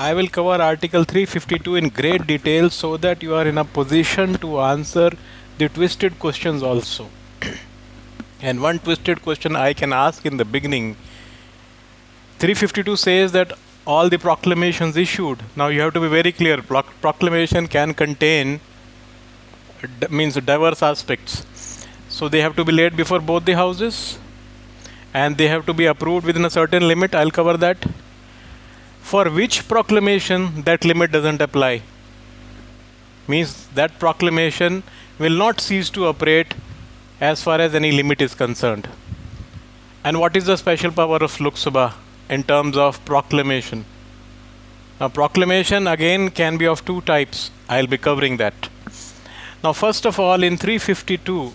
I will cover Article 352 in great detail so that you are in a position to answer the twisted questions also. And one twisted question I can ask in the beginning. 352 says that all the proclamations issued. Now you have to be very clear. Proclamation can contain means diverse aspects. So they have to be laid before both the houses and they have to be approved within a certain limit. I'll cover that. For which proclamation that limit doesn't apply. Means that proclamation will not cease to operate as far as any limit is concerned. And what is the special power of Lok Sabha in terms of proclamation? Now proclamation again can be of two types. I'll be covering that. Now first of all, in 352,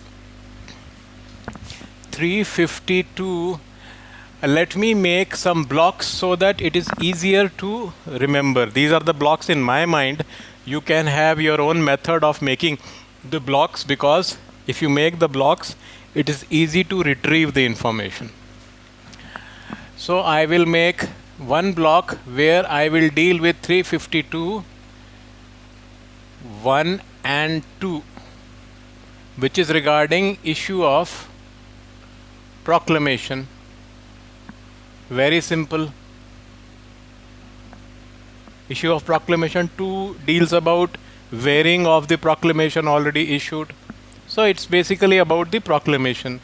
let me make some blocks so that it is easier to remember. These are the blocks in my mind. You can have your own method of making the blocks, because if you make the blocks, it is easy to retrieve the information. So I will make one block where I will deal with 352, 1 and 2, which is regarding issue of proclamation. Very simple. Issue of proclamation. 2 deals about wearing of the proclamation already issued. So it's basically about the proclamation.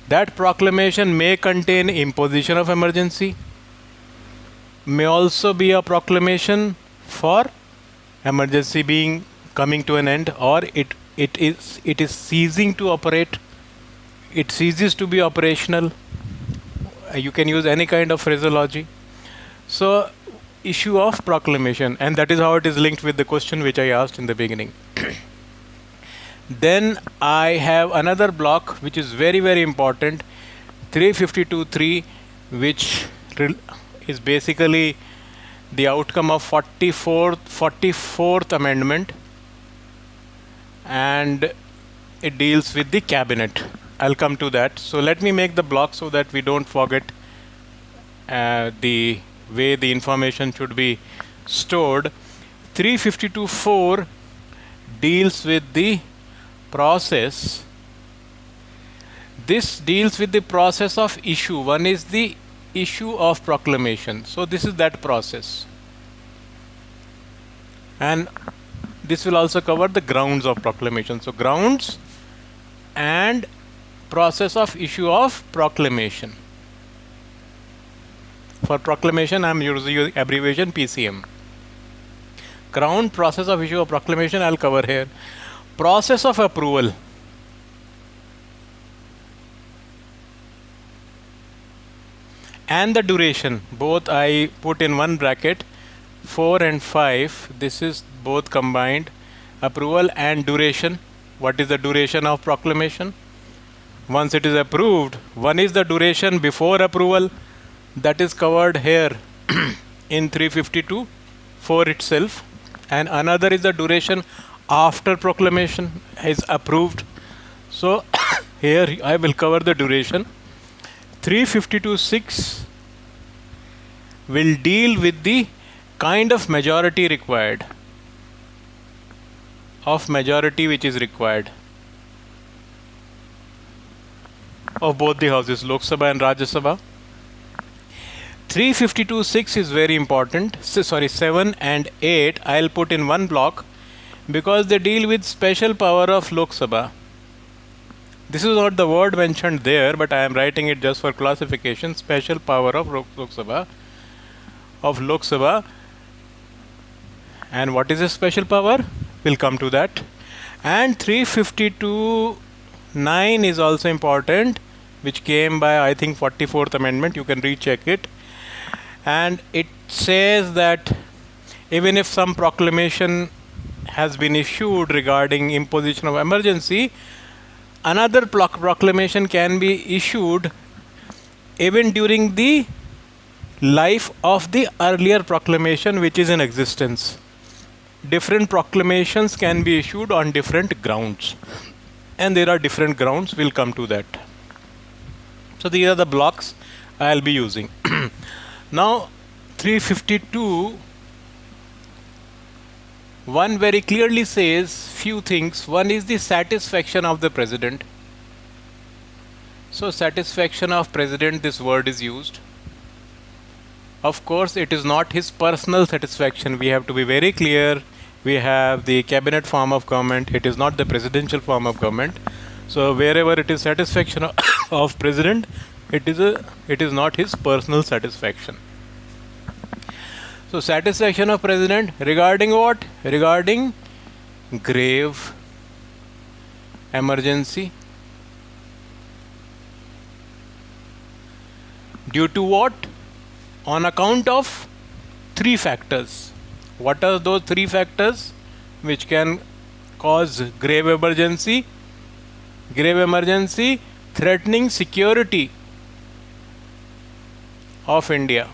That proclamation may contain imposition of emergency, may also be a proclamation for emergency being coming to an end, or it is ceasing to operate. It ceases to be operational. You can use any kind of phraseology. So issue of proclamation, and that is how it is linked with the question which I asked in the beginning. Then I have another block which is very, very important, 352.3, which is basically the outcome of 44th amendment, and it deals with the cabinet. I'll come to that. So let me make the block so that we don't forget the way the information should be stored. 352.4 deals with the process. This deals with the process of issue. One is the issue of proclamation. So this is that process. And this will also cover the grounds of proclamation. So grounds and process of issue of proclamation. For proclamation, I am using abbreviation PCM. Ground, process of issue of proclamation, I'll cover here. Process of approval. And the duration, both I put in one bracket. 4 and 5, this is both combined. Approval and duration. What is the duration of proclamation? Once it is approved, one is the duration before approval, that is covered here in 352.4 itself, and another is the duration after proclamation is approved. So here I will cover the duration. 352.6 will deal with the kind of majority required, of majority which is required of both the houses, Lok Sabha and Rajya Sabha. 352.6 is very important. 7 and 8 I'll put in one block because they deal with special power of Lok Sabha. This is not the word mentioned there, but I am writing it just for classification. Special power of Lok Sabha. And what is a special power? We'll come to that. And 352.9 is also important, which came by, I think, 44th amendment. You can recheck it. And it says that even if some proclamation has been issued regarding imposition of emergency, another proclamation can be issued even during the life of the earlier proclamation which is in existence. Different proclamations can be issued on different grounds, and there are different grounds. We'll come to that. So these are the blocks I'll be using. Now 352 One very clearly says few things. One is the satisfaction of the president. So satisfaction of president, this word is used. Of course, it is not his personal satisfaction. We have to be very clear. We have the cabinet form of government. It is not the presidential form of government. So wherever it is satisfaction of president, it is not his personal satisfaction. So satisfaction of president regarding what? Regarding grave emergency. Due to what? On account of three factors. What are those three factors which can cause grave emergency? Grave emergency threatening security of India.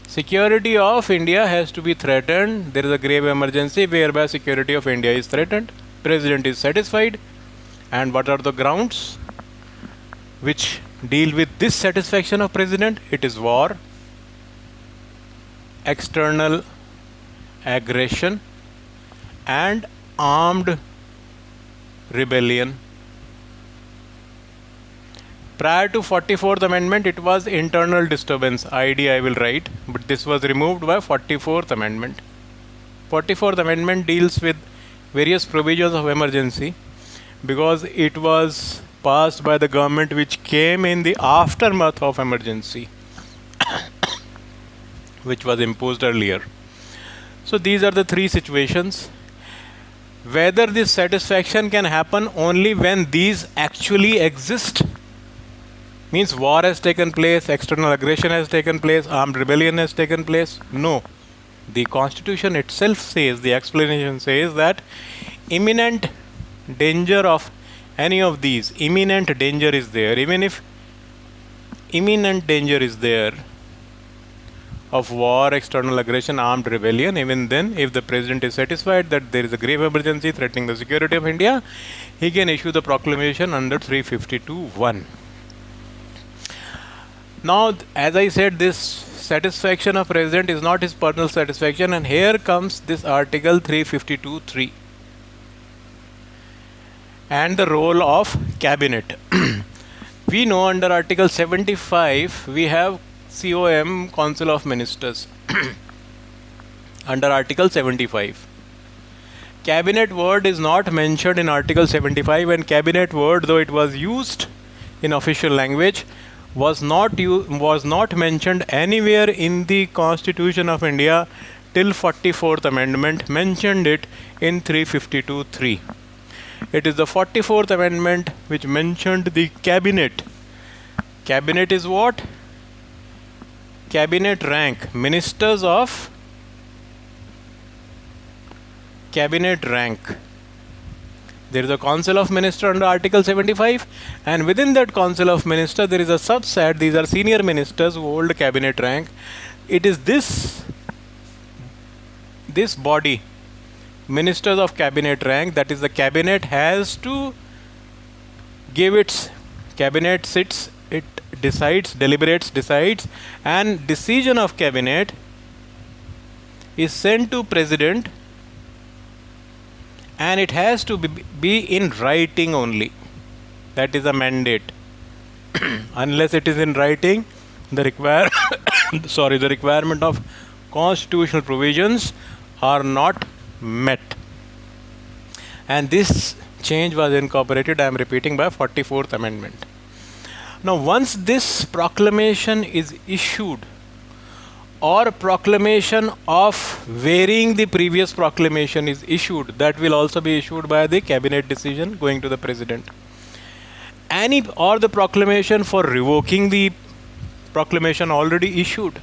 Security of India has to be threatened. There is a grave emergency whereby security of India is threatened. President is satisfied. And what are the grounds which deal with this satisfaction of president? It is war, external aggression, and armed rebellion. Prior to 44th Amendment, it was internal disturbance. ID I will write, but this was removed by 44th Amendment. 44th Amendment deals with various provisions of emergency because it was passed by the government which came in the aftermath of emergency which was imposed earlier. So these are the three situations. Whether this satisfaction can happen only when these actually exist, means war has taken place, external aggression has taken place, armed rebellion has taken place. No. The constitution itself says, the explanation says that imminent danger of any of these, imminent danger is there. Even if imminent danger is there of war, external aggression, armed rebellion, even then, if the president is satisfied that there is a grave emergency threatening the security of India, he can issue the proclamation under 352(1). Now, as I said, this satisfaction of president is not his personal satisfaction, and here comes this article 352(3) and the role of cabinet. We know under article 75 we have COM, Council of Ministers. Under article 75, cabinet word is not mentioned in article 75, and cabinet word, though it was used in official language, was not mentioned anywhere in the Constitution of India till 44th Amendment mentioned it in 352(3). It is the 44th Amendment which mentioned the cabinet. Cabinet is what? Cabinet rank, ministers of cabinet rank. There is a Council of Ministers under Article 75, and within that Council of Ministers there is a subset. These are senior ministers who hold cabinet rank. It is this body, ministers of cabinet rank, that is the cabinet has to give its cabinet sits, it decides, deliberates, decides, and decision of cabinet is sent to president, and it has to be in writing only. That is a mandate. Unless it is in writing, the requirement of constitutional provisions are not met. And this change was incorporated, I am repeating, by 44th Amendment. Now, once this proclamation is issued, or proclamation of varying the previous proclamation is issued, that will also be issued by the cabinet decision going to the president. Or the proclamation for revoking the proclamation already issued.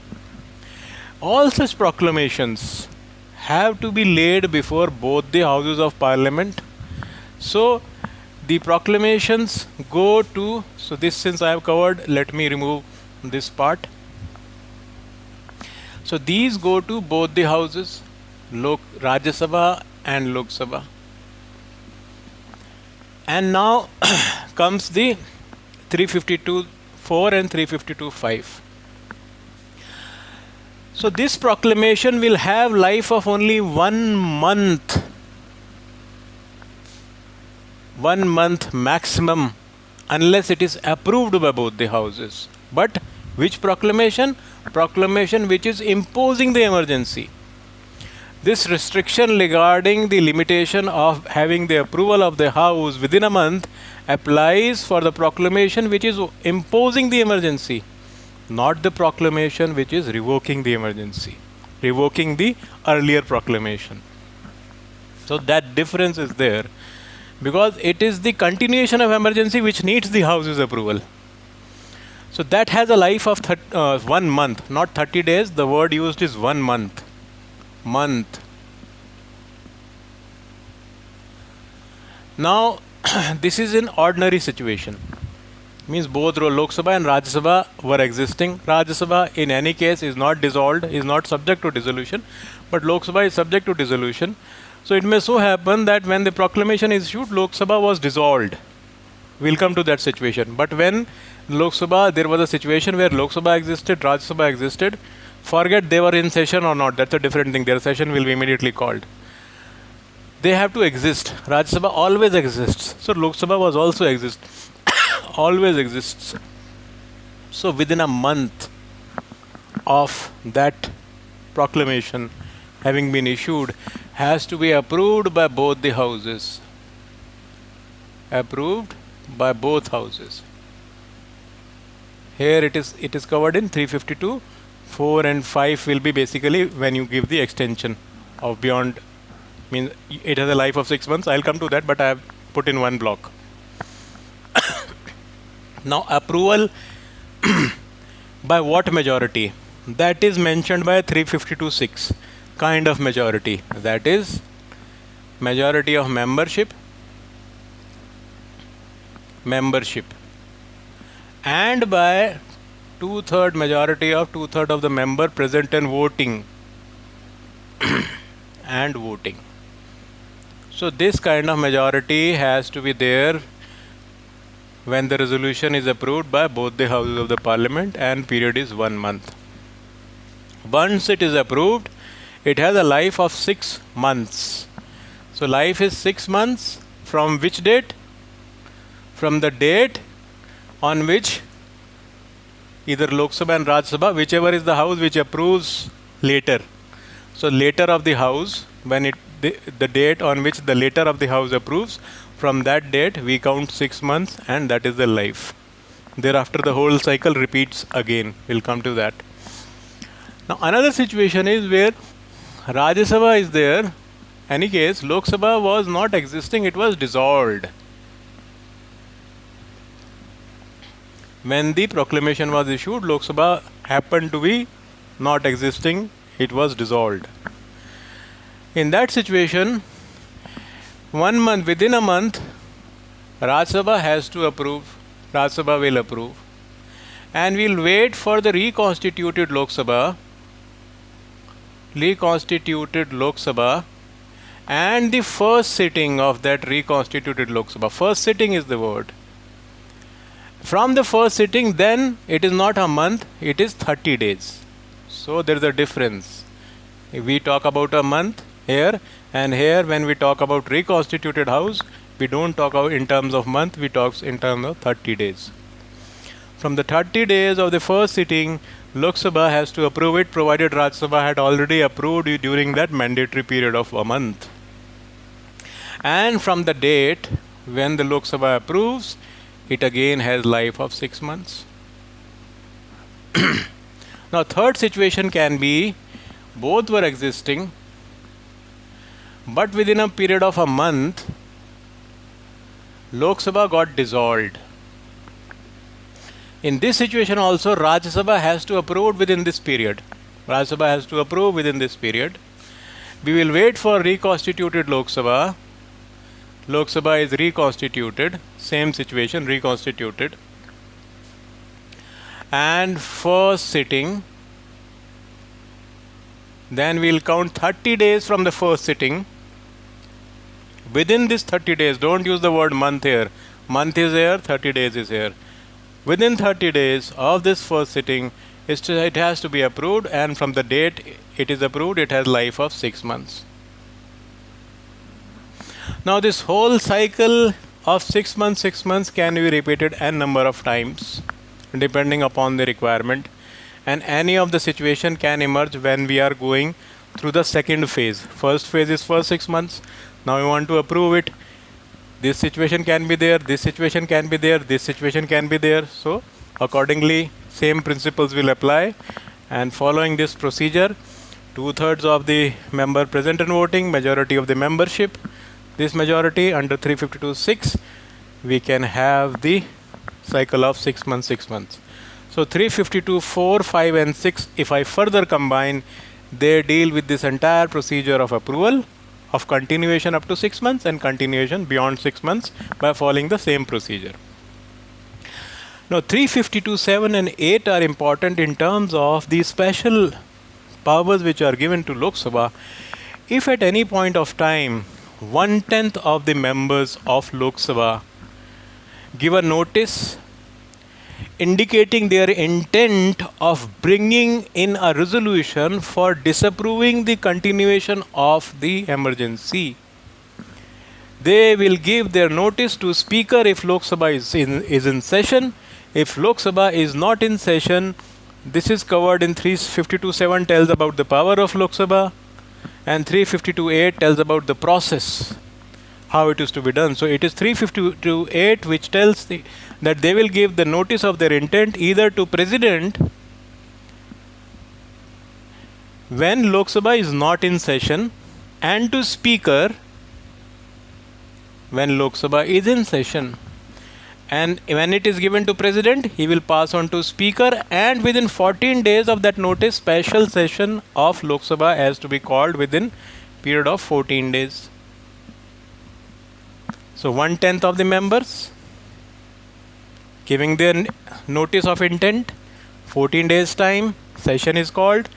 All such proclamations have to be laid before both the houses of parliament. So the proclamations go to, so this, since I have covered, let me remove this part. So these go to both the houses, Rajya Sabha and Lok Sabha. And now comes the 352(4) and 352(5). So this proclamation will have life of only 1 month. 1 month maximum, unless it is approved by both the houses. But which proclamation? Proclamation which is imposing the emergency. This restriction regarding the limitation of having the approval of the house within a month applies for the proclamation which is imposing the emergency, not the proclamation which is revoking the emergency, revoking the earlier proclamation. So that difference is there, because it is the continuation of emergency which needs the house's approval. So that has a life of 1 month, not 30 days. The word used is 1 month. Now, this is an ordinary situation. Means both Lok Sabha and Rajya Sabha were existing. Rajya Sabha in any case is not dissolved, is not subject to dissolution, but Lok Sabha is subject to dissolution. So it may so happen that when the proclamation is issued, Lok Sabha was dissolved. We'll come to that situation. But when Lok Sabha, there was a situation where Lok Sabha existed, Rajya Sabha existed. Forget they were in session or not, that's a different thing. Their session will be immediately called. They have to exist. Rajya Sabha always exists. So Lok Sabha was also always exists. So within a month of that proclamation having been issued, has to be approved by both the houses. Approved by both houses. Here it is covered in 352. 4 and 5 will be basically when you give the extension of beyond, means it has a life of 6 months. I'll come to that, but I have put in one block. Now approval by what majority? That is mentioned by 352(6). Kind of majority. That is majority of membership, and by 2/3 majority of 2/3 of the member present and voting. And voting. So this kind of majority has to be there when the resolution is approved by both the houses of the parliament and period is 1 month. Once it is approved, it has a life of 6 months. So life is 6 months from which date? From the date on which either Lok Sabha and Rajya Sabha, whichever is the house which approves later. So later of the house, when the date on which the later of the house approves, from that date we count 6 months, and that is the life. Thereafter the whole cycle repeats again. We'll come to that. Now another situation is where Rajya Sabha is there. Any case, Lok Sabha was not existing, it was dissolved. When the proclamation was issued, Lok Sabha happened to be not existing, it was dissolved. In that situation, 1 month, within a month, Rajya Sabha has to approve, Rajya Sabha will approve, and we'll wait for the reconstituted Lok Sabha, and the first sitting of that reconstituted Lok Sabha. First sitting is the word. From the first sitting, then it is not a month, it is 30 days. So there is a difference. We talk about a month here, and here when we talk about reconstituted house, we don't talk in terms of month, we talk in terms of 30 days. From the 30 days of the first sitting, Lok Sabha has to approve it, provided Rajya Sabha had already approved it during that mandatory period of a month. And from the date when the Lok Sabha approves, it again has life of 6 months. Now third situation can be both were existing, but within a period of a month, Lok Sabha got dissolved. In this situation also, Rajya Sabha has to approve within this period. Rajya Sabha has to approve within this period. We will wait for reconstituted Lok Sabha. Lok Sabha is reconstituted, same situation, reconstituted. And first sitting, then we will count 30 days from the first sitting. Within this 30 days, don't use the word month here. Month is here, 30 days is here. Within 30 days of this first sitting, It has to be approved, and from the date it is approved, it has life of 6 months. Now this whole cycle of 6 months can be repeated n number of times depending upon the requirement, and any of the situation can emerge when we are going through the second phase. First phase is for 6 months. Now we want to approve it. This situation can be there, this situation can be there, this situation can be there. So accordingly, same principles will apply, and following this procedure, 2/3 of the member present and voting, majority of the membership, this majority under 352(6), we can have the cycle of 6 months, 6 months. So 352(4), 5 and 6, if I further combine, they deal with this entire procedure of approval, of continuation up to 6 months and continuation beyond 6 months by following the same procedure. Now 352(7) and 8 are important in terms of the special powers which are given to Lok Sabha. If at any point of time 1/10 of the members of Lok Sabha give a notice indicating their intent of bringing in a resolution for disapproving the continuation of the emergency, they will give their notice to Speaker if Lok Sabha is in session. If Lok Sabha is not in session, this is covered in 352(7) tells about the power of Lok Sabha, and 352(8) tells about the process, how it is to be done. So it is 352(8) which tells that they will give the notice of their intent either to President when Lok Sabha is not in session, and to Speaker when Lok Sabha is in session. And when it is given to President, he will pass on to Speaker, and within 14 days of that notice, special session of Lok Sabha has to be called within period of 14 days. So 1/10 of the members giving their notice of intent, 14 days time, session is called,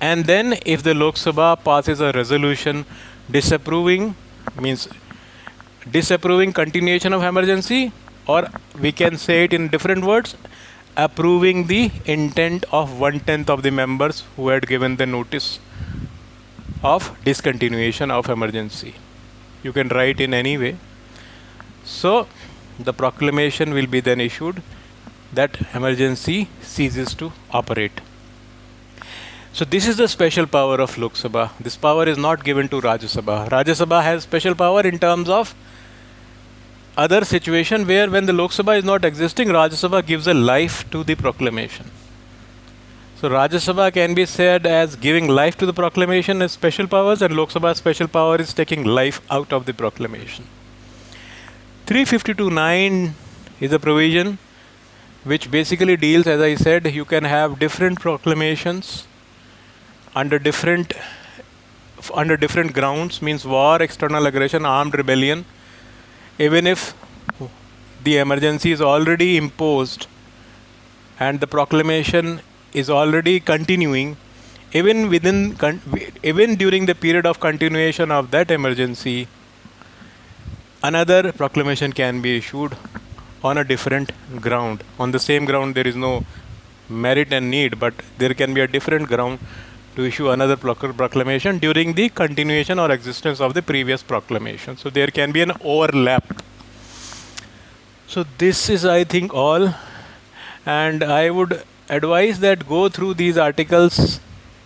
and then if the Lok Sabha passes a resolution disapproving, means disapproving continuation of emergency, or we can say it in different words, approving the intent of 1/10 of the members who had given the notice of discontinuation of emergency. You can write in any way. So the proclamation will be then issued that emergency ceases to operate. So this is the special power of Lok Sabha. This power is not given to Rajya Sabha. Rajya Sabha has special power in terms of other situation where when the Lok Sabha is not existing, Rajya Sabha gives a life to the proclamation. So Rajya Sabha can be said as giving life to the proclamation as special powers, and Lok Sabha's special power is taking life out of the proclamation. 352(9) is a provision which basically deals, as I said, you can have different proclamations under different grounds, means war, external aggression, armed rebellion. Even if the emergency is already imposed and the proclamation is already continuing, even during the period of continuation of that emergency, another proclamation can be issued on a different ground. On the same ground there is no merit and need, but there can be a different ground to issue another proclamation during the continuation or existence of the previous proclamation. So there can be an overlap. So this is, I think, all, and I would advise that go through these articles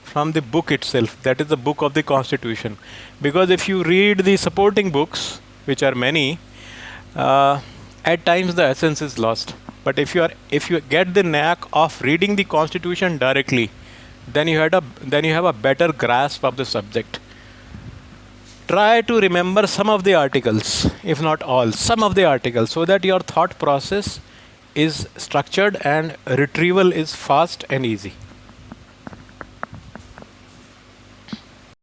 from the book itself, that is the book of the Constitution, because if you read the supporting books, which are many, at times the essence is lost. But if you get the knack of reading the Constitution directly, then you have a better grasp of the subject. Try to remember some of the articles, if not all, some of the articles, so that your thought process is structured and retrieval is fast and easy.